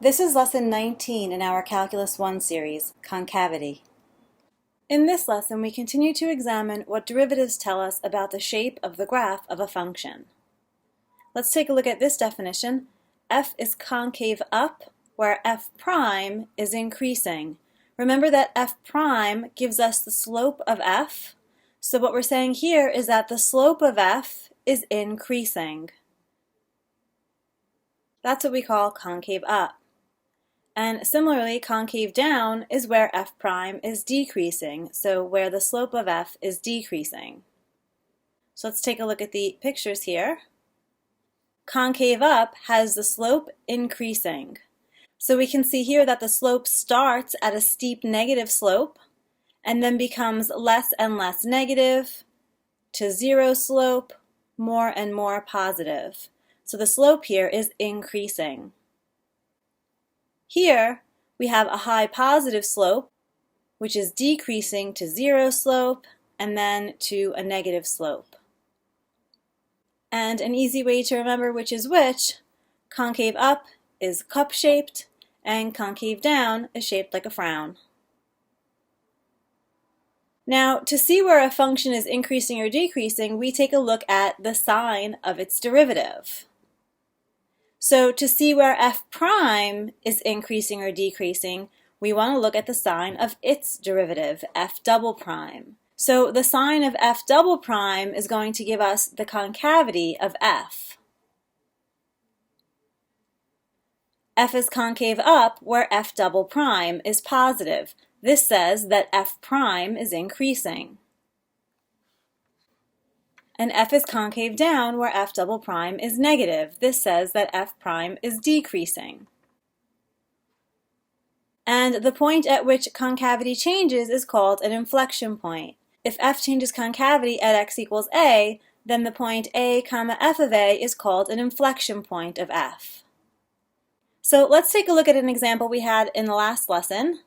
This is lesson 19 in our Calculus 1 series, Concavity. In this lesson, we continue to examine what derivatives tell us about the shape of the graph of a function. Let's take a look at this definition. F is concave up, where f prime is increasing. Remember that f prime gives us the slope of f, so what we're saying here is that the slope of f is increasing. That's what we call concave up. And similarly, concave down is where f prime is decreasing, so where the slope of f is decreasing. So let's take a look at the pictures here. Concave up has the slope increasing. So we can see here that the slope starts at a steep negative slope and then becomes less and less negative to zero slope, more and more positive. So the slope here is increasing. Here, we have a high positive slope, which is decreasing to zero slope, and then to a negative slope. And an easy way to remember which is which, concave up is cup-shaped, and concave down is shaped like a frown. Now, to see where a function is increasing or decreasing, we take a look at the sign of its derivative. So to see where f prime is increasing or decreasing, we want to look at the sign of its derivative, f double prime. So the sign of f double prime is going to give us the concavity of f. F is concave up where f double prime is positive. This says that f prime is increasing. And f is concave down where f double prime is negative. This says that f prime is decreasing. And the point at which concavity changes is called an inflection point. If f changes concavity at x equals a, then the point a comma f of a is called an inflection point of f. So let's take a look at an example we had in the last lesson.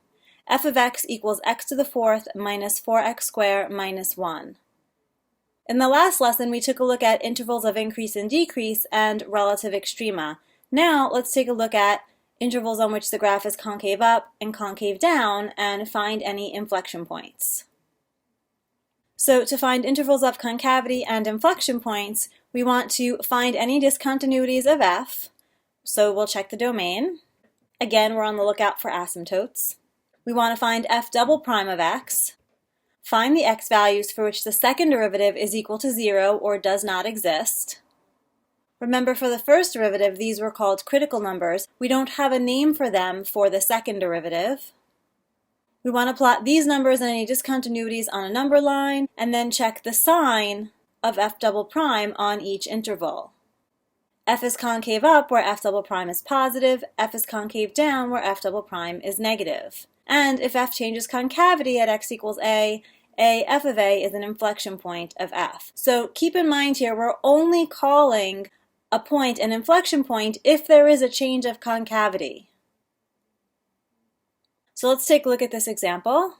F of x equals x to the fourth minus 4x squared minus 1. In the last lesson, we took a look at intervals of increase and decrease and relative extrema. Now, let's take a look at intervals on which the graph is concave up and concave down and find any inflection points. So to find intervals of concavity and inflection points, we want to find any discontinuities of f. So we'll check the domain. Again, we're on the lookout for asymptotes. We want to find f double prime of x. Find the x values for which the second derivative is equal to 0 or does not exist. Remember, for the first derivative, these were called critical numbers. We don't have a name for them for the second derivative. We want to plot these numbers and any discontinuities on a number line, and then check the sign of f double prime on each interval. F is concave up where f double prime is positive, f is concave down where f double prime is negative. And if f changes concavity at x equals a f of a is an inflection point of f. So keep in mind here, we're only calling a point an inflection point if there is a change of concavity. So let's take a look at this example.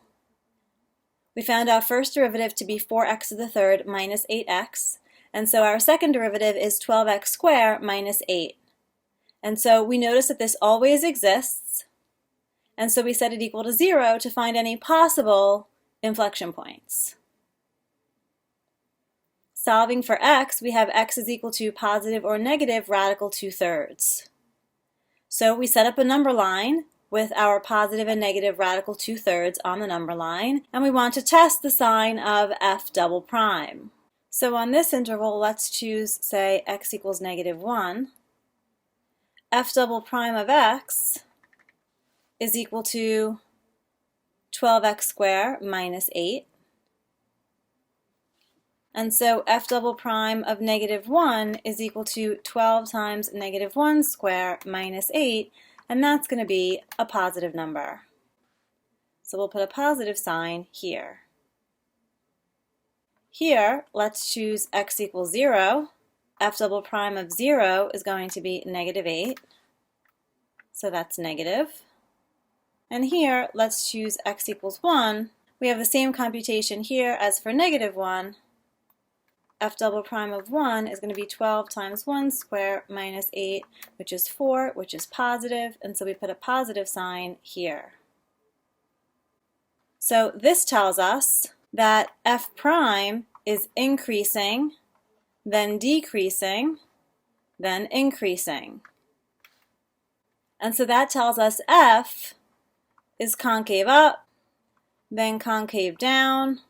We found our first derivative to be 4x to the third minus 8x. And so our second derivative is 12x squared minus 8. And so we notice that this always exists. And so we set it equal to 0 to find any possible inflection points. Solving for x, we have x is equal to positive or negative radical 2/3. So we set up a number line with our positive and negative radical 2/3 on the number line, and we want to test the sign of f double prime. So on this interval, let's choose, say, x equals -1. F double prime of x is equal to 12x squared minus 8. And so f double prime of -1 is equal to 12 times -1 squared minus 8, and that's going to be a positive number. So we'll put a positive sign here. Here, let's choose x equals 0. F double prime of 0 is going to be -8, so that's negative. And here, let's choose x equals 1. We have the same computation here as for -1, f double prime of 1 is going to be 12 times 1 squared minus 8, which is 4, which is positive, and so we put a positive sign here. So this tells us that f prime is increasing, then decreasing, then increasing. And so that tells us f is concave up, then concave down,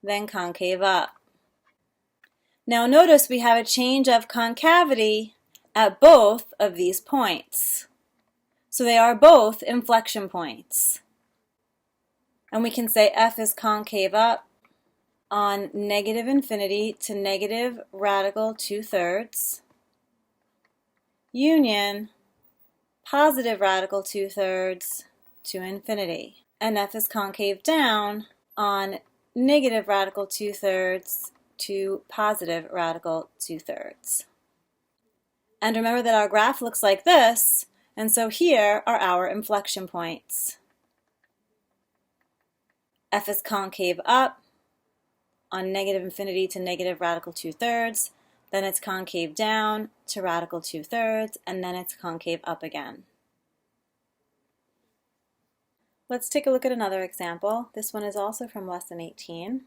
then concave up. Now notice we have a change of concavity at both of these points. So they are both inflection points. And we can say f is concave up on negative infinity to negative radical 2/3, union positive radical 2/3 to infinity. And f is concave down on negative radical 2/3 to positive radical 2/3. And remember that our graph looks like this, and so here are our inflection points. F is concave up on negative infinity to negative radical 2/3, then it's concave down to radical 2/3, and then it's concave up again. Let's take a look at another example. This one is also from lesson 18.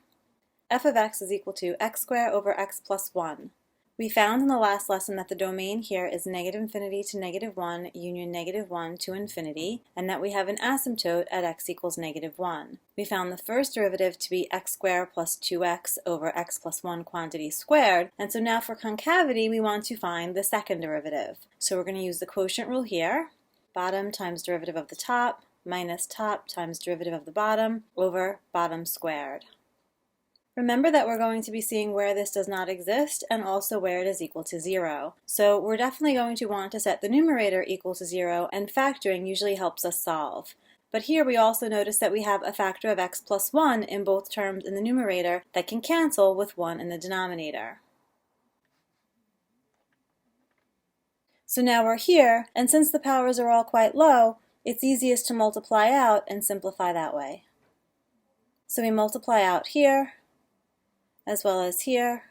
F of x is equal to x squared over x plus 1. We found in the last lesson that the domain here is negative infinity to negative 1 union negative 1 to infinity, and that we have an asymptote at x equals negative 1. We found the first derivative to be x squared plus 2x over x plus 1 quantity squared, and so now for concavity we want to find the second derivative. So we're going to use the quotient rule here, bottom times derivative of the top minus top times derivative of the bottom over bottom squared. Remember that we're going to be seeing where this does not exist and also where it is equal to 0. So we're definitely going to want to set the numerator equal to 0, and factoring usually helps us solve. But here we also notice that we have a factor of x plus 1 in both terms in the numerator that can cancel with 1 in the denominator. So now we're here, and since the powers are all quite low, it's easiest to multiply out and simplify that way. So we multiply out here, as well as here,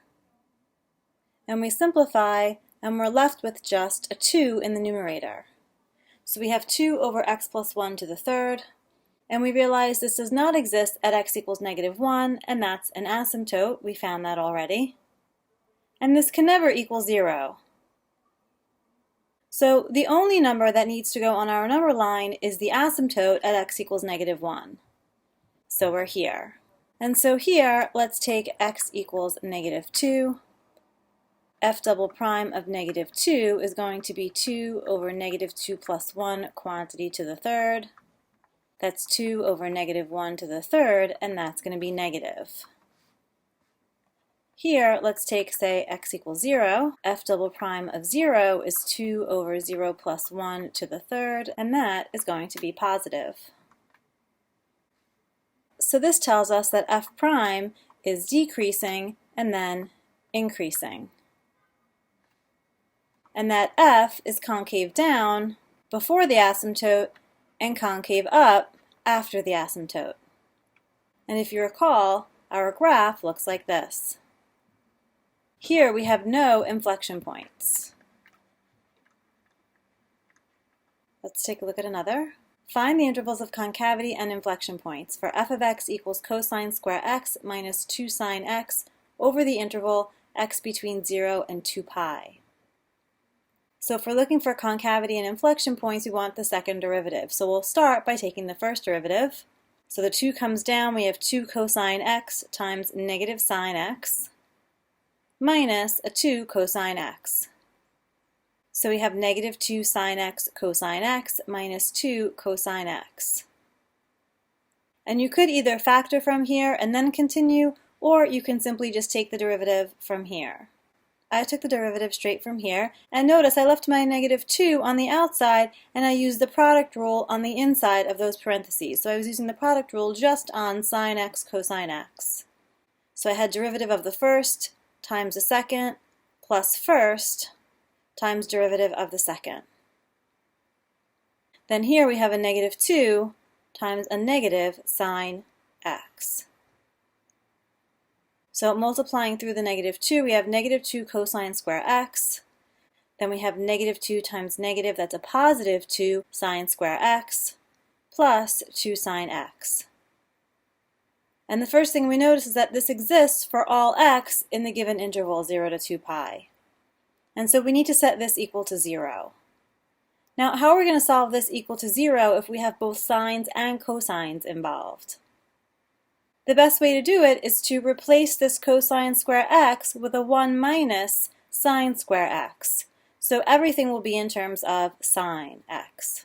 and we simplify, and we're left with just a 2 in the numerator. So we have 2 over x plus 1 to the third, and we realize this does not exist at x equals negative 1, and that's an asymptote. We found that already. And this can never equal 0. So the only number that needs to go on our number line is the asymptote at x equals negative 1. So we're here. And so here, let's take x equals negative 2. F double prime of negative 2 is going to be 2 over negative 2 plus 1 quantity to the third. That's 2 over negative 1 to the third, and that's going to be negative. Here, let's take, say, x equals 0. F double prime of 0 is 2 over 0 plus 1 to the third, and that is going to be positive. So this tells us that f prime is decreasing and then increasing. And that f is concave down before the asymptote and concave up after the asymptote. And if you recall, our graph looks like this. Here we have no inflection points. Let's take a look at another. Find the intervals of concavity and inflection points for f of x equals cosine square x minus 2 sine x over the interval x between 0 and 2 pi. So if we're looking for concavity and inflection points, we want the second derivative. So we'll start by taking the first derivative. So the 2 comes down, we have 2 cosine x times negative sine x minus a 2 cosine x. So we have negative 2 sine x cosine x minus 2 cosine x. And you could either factor from here and then continue, or you can simply just take the derivative from here. I took the derivative straight from here, and notice I left my negative 2 on the outside, and I used the product rule on the inside of those parentheses. So I was using the product rule just on sine x cosine x. So I had derivative of the first times the second plus first times derivative of the second. Then here we have a negative 2 times a negative sine x. So multiplying through the negative 2, we have negative 2 cosine square x. Then we have negative 2 times negative, that's a positive 2 sine square x, plus 2 sine x. And the first thing we notice is that this exists for all x in the given interval 0 to 2 pi. And so we need to set this equal to 0. Now, how are we going to solve this equal to 0 if we have both sines and cosines involved? The best way to do it is to replace this cosine square x with a 1 minus sine square x. So everything will be in terms of sine x.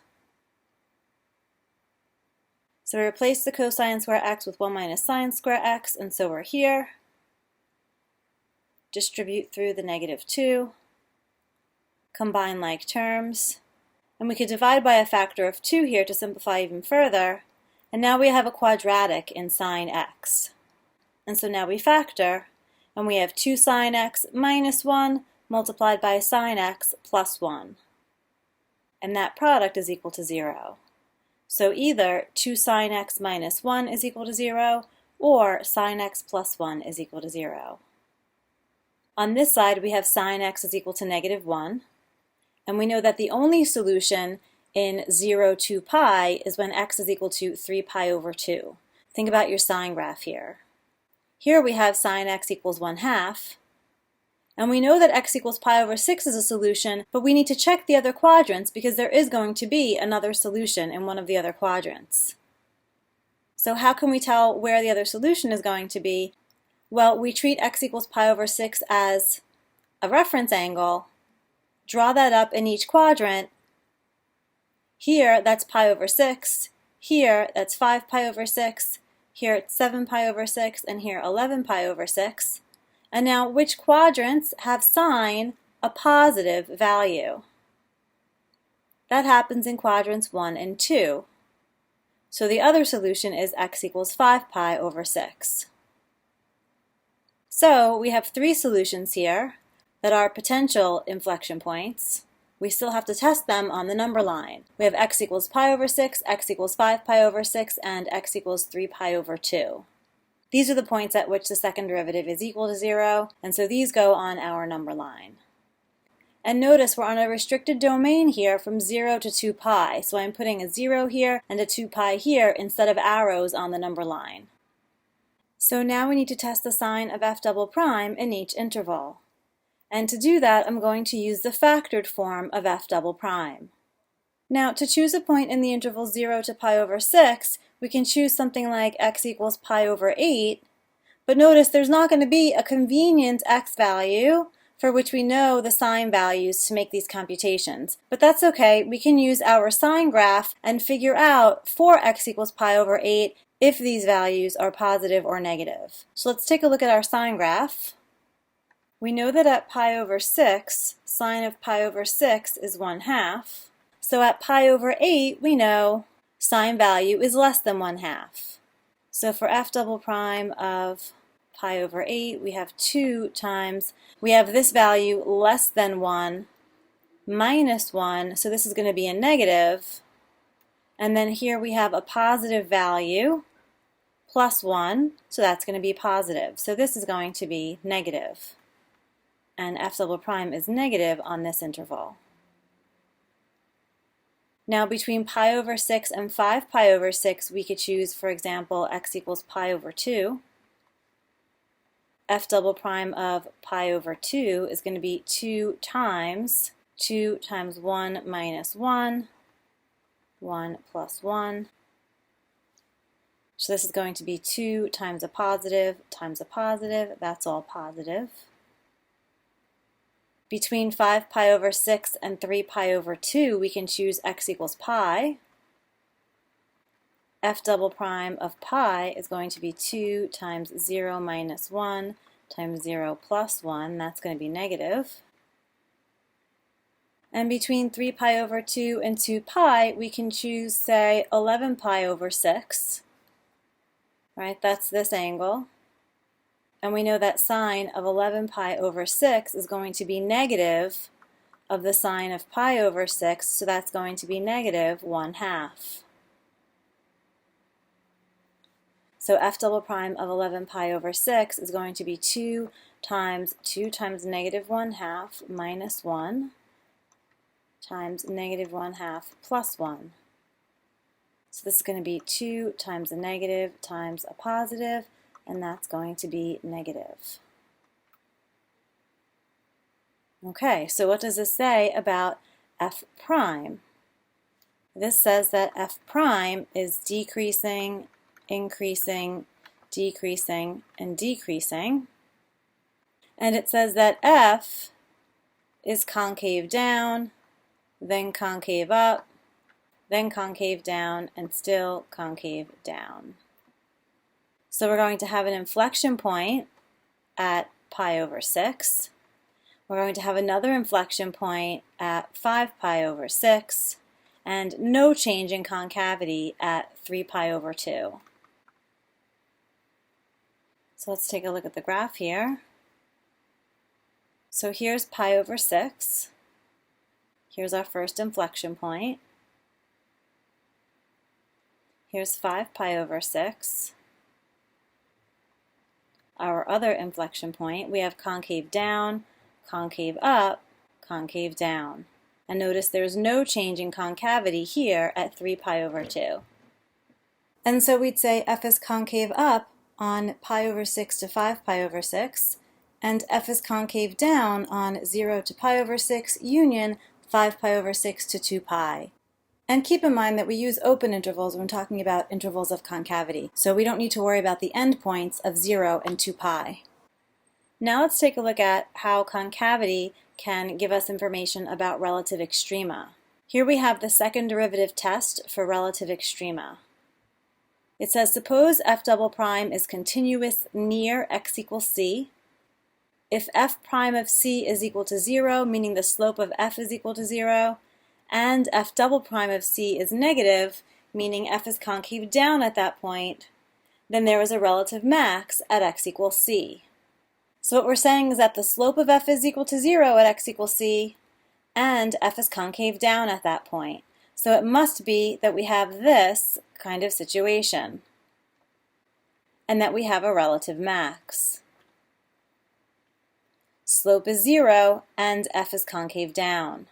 So we replace the cosine square x with 1 minus sine square x, and so we're here. Distribute through the negative 2. Combine like terms. And we could divide by a factor of 2 here to simplify even further. And now we have a quadratic in sine x. And so now we factor, and we have 2 sine x minus 1 multiplied by sine x plus 1. And that product is equal to 0. So either 2 sine x minus 1 is equal to 0, or sine x plus 1 is equal to 0. On this side, we have sine x is equal to negative 1. And we know that the only solution in 0 to pi is when x is equal to 3 pi over 2. Think about your sine graph here. Here we have sine x equals 1/2. And we know that x equals pi over 6 is a solution, but we need to check the other quadrants because there is going to be another solution in one of the other quadrants. So how can we tell where the other solution is going to be? Well, we treat x equals pi over 6 as a reference angle. Draw that up in each quadrant. Here, that's pi over 6. Here, that's 5 pi over 6. Here, it's 7 pi over 6. And here, 11 pi over 6. And now, which quadrants have sine a positive value? That happens in quadrants 1 and 2. So the other solution is x equals 5 pi over 6. So we have 3 solutions here that are potential inflection points. We still have to test them on the number line. We have x equals pi over 6, x equals 5 pi over 6, and x equals 3 pi over 2. These are the points at which the second derivative is equal to 0, and so these go on our number line. And notice we're on a restricted domain here from 0 to 2 pi, so I'm putting a 0 here and a 2 pi here instead of arrows on the number line. So now we need to test the sign of f double prime in each interval. And to do that, I'm going to use the factored form of f double prime. Now, to choose a point in the interval 0 to pi over 6, we can choose something like x equals pi over 8, but notice there's not going to be a convenient x value for which we know the sine values to make these computations. But that's okay, we can use our sine graph and figure out for x equals pi over 8 if these values are positive or negative. So let's take a look at our sine graph. We know that at pi over 6, sine of pi over 6 is 1/2. So at pi over 8, we know sine value is less than 1/2. So for f double prime of pi over 8, we have 2 times, we have this value less than 1 minus 1, so this is going to be a negative. And then here we have a positive value plus 1, so that's going to be positive. So this is going to be negative. And f double prime is negative on this interval. Now between pi over 6 and 5 pi over 6, we could choose, for example, x equals pi over 2. F double prime of pi over 2 is going to be 2 times 1 minus 1, 1 plus 1. So this is going to be 2 times a positive, that's all positive. Between 5 pi over 6 and 3 pi over 2, we can choose x equals pi. F double prime of pi is going to be 2 times 0 minus 1 times 0 plus 1. That's going to be negative. And between 3 pi over 2 and 2 pi, we can choose, say, 11 pi over 6. Right, that's this angle. And we know that sine of 11 pi over 6 is going to be negative of the sine of pi over 6, so that's going to be negative 1/2. So f double prime of 11 pi over 6 is going to be 2 times negative 1/2 minus 1 times negative 1/2 plus 1. So this is going to be 2 times a negative times a positive, and that's going to be negative. Okay, so what does this say about f prime? This says that f prime is decreasing, increasing, decreasing, and decreasing. And it says that f is concave down, then concave up, then concave down, and still concave down. So we're going to have an inflection point at pi over 6. We're going to have another inflection point at 5 pi over 6, and no change in concavity at 3 pi over 2. So let's take a look at the graph here. So here's pi over 6. Here's our first inflection point. Here's 5 pi over 6. Our other inflection point, we have concave down, concave up, concave down. And notice there's no change in concavity here at 3 pi over 2. And so we'd say f is concave up on pi over 6 to 5 pi over 6, and f is concave down on 0 to pi over 6 union 5 pi over 6 to 2 pi. And keep in mind that we use open intervals when talking about intervals of concavity, so we don't need to worry about the endpoints of 0 and 2 pi. Now let's take a look at how concavity can give us information about relative extrema. Here we have the second derivative test for relative extrema. It says, suppose f double prime is continuous near x equals c. If f prime of c is equal to 0, meaning the slope of f is equal to 0, and f double prime of c is negative, meaning f is concave down at that point, then there is a relative max at x equals c. So what we're saying is that the slope of f is equal to 0 at x equals c, and f is concave down at that point. So it must be that we have this kind of situation, and that we have a relative max. Slope is 0, and f is concave down.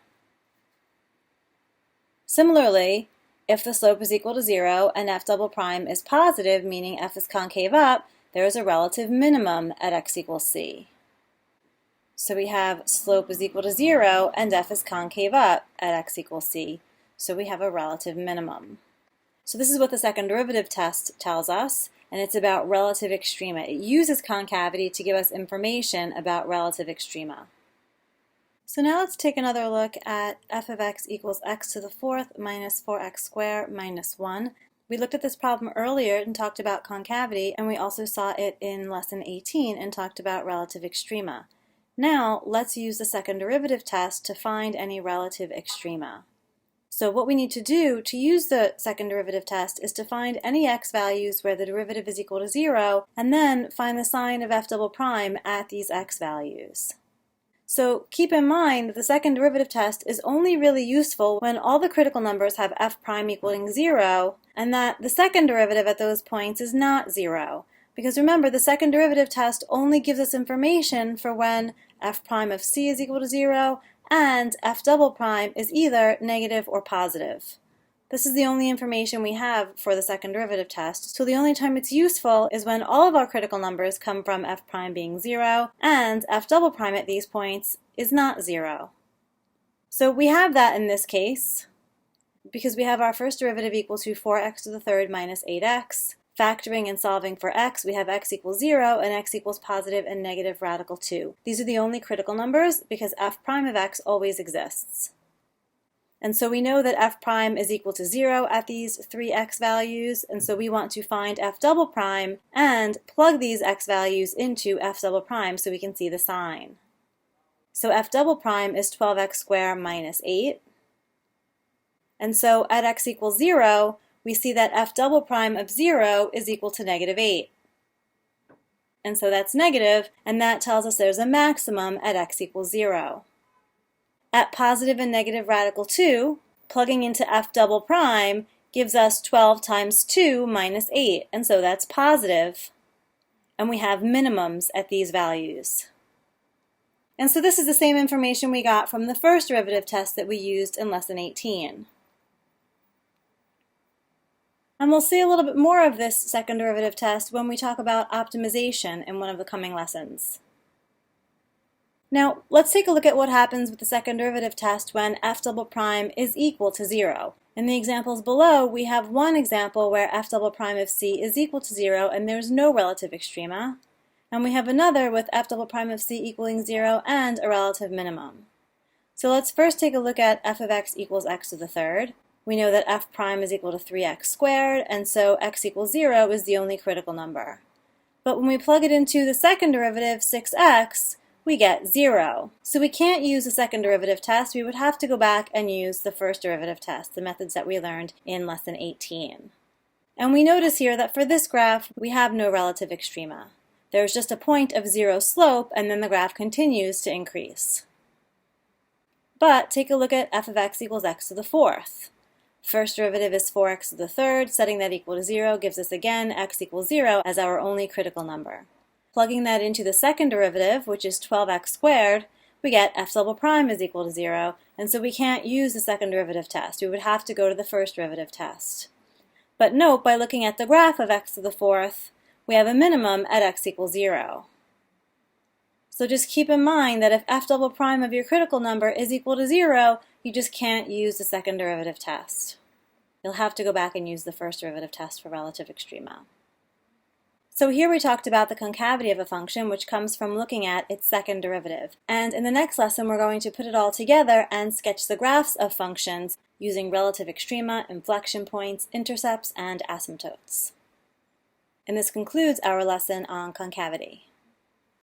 Similarly, if the slope is equal to 0 and f double prime is positive, meaning f is concave up, there is a relative minimum at x equals c. So we have slope is equal to 0 and f is concave up at x equals c. So we have a relative minimum. So this is what the second derivative test tells us, and it's about relative extrema. It uses concavity to give us information about relative extrema. So now let's take another look at f of x equals x to the fourth minus 4x squared minus 1. We looked at this problem earlier and talked about concavity, and we also saw it in lesson 18 and talked about relative extrema. Now let's use the second derivative test to find any relative extrema. So what we need to do to use the second derivative test is to find any x values where the derivative is equal to 0, and then find the sign of f double prime at these x values. So keep in mind that the second derivative test is only really useful when all the critical numbers have f prime equaling 0, and that the second derivative at those points is not 0. Because remember, the second derivative test only gives us information for when f prime of c is equal to 0 and f double prime is either negative or positive. This is the only information we have for the second derivative test, so the only time it's useful is when all of our critical numbers come from f prime being 0 and f double prime at these points is not 0. So we have that in this case because we have our first derivative equal to 4x to the third minus 8x. Factoring and solving for x, we have x equals 0 and x equals positive and negative radical 2. These are the only critical numbers because f prime of x always exists. And so we know that f prime is equal to 0 at these three x values, and so we want to find f double prime and plug these x values into f double prime so we can see the sign. So f double prime is 12x squared minus 8. And so at x equals 0, we see that f double prime of 0 is equal to negative 8. And so that's negative, and that tells us there's a maximum at x equals 0. At positive and negative radical 2, plugging into f double prime gives us 12 times 2 minus 8, and so that's positive. And we have minimums at these values. And so this is the same information we got from the first derivative test that we used in lesson 18. And we'll see a little bit more of this second derivative test when we talk about optimization in one of the coming lessons. Now, let's take a look at what happens with the second derivative test when f double prime is equal to 0. In the examples below, we have one example where f double prime of c is equal to 0 and there's no relative extrema. And we have another with f double prime of c equaling 0 and a relative minimum. So let's first take a look at f of x equals x to the third. We know that f prime is equal to 3x squared, and so x equals 0 is the only critical number. But when we plug it into the second derivative, 6x, we get 0. So we can't use the second derivative test. We would have to go back and use the first derivative test, the methods that we learned in lesson 18. And we notice here that for this graph, we have no relative extrema. There's just a point of 0 slope, and then the graph continues to increase. But take a look at f of x equals x to the fourth. First derivative is 4x to the third. Setting that equal to 0 gives us again x equals 0 as our only critical number. Plugging that into the second derivative, which is 12x squared, we get f double prime is equal to 0, and so we can't use the second derivative test. We would have to go to the first derivative test. But note, by looking at the graph of x to the fourth, we have a minimum at x equals 0. So just keep in mind that if f double prime of your critical number is equal to 0, you just can't use the second derivative test. You'll have to go back and use the first derivative test for relative extrema. So here we talked about the concavity of a function, which comes from looking at its second derivative. And in the next lesson, we're going to put it all together and sketch the graphs of functions using relative extrema, inflection points, intercepts, and asymptotes. And this concludes our lesson on concavity.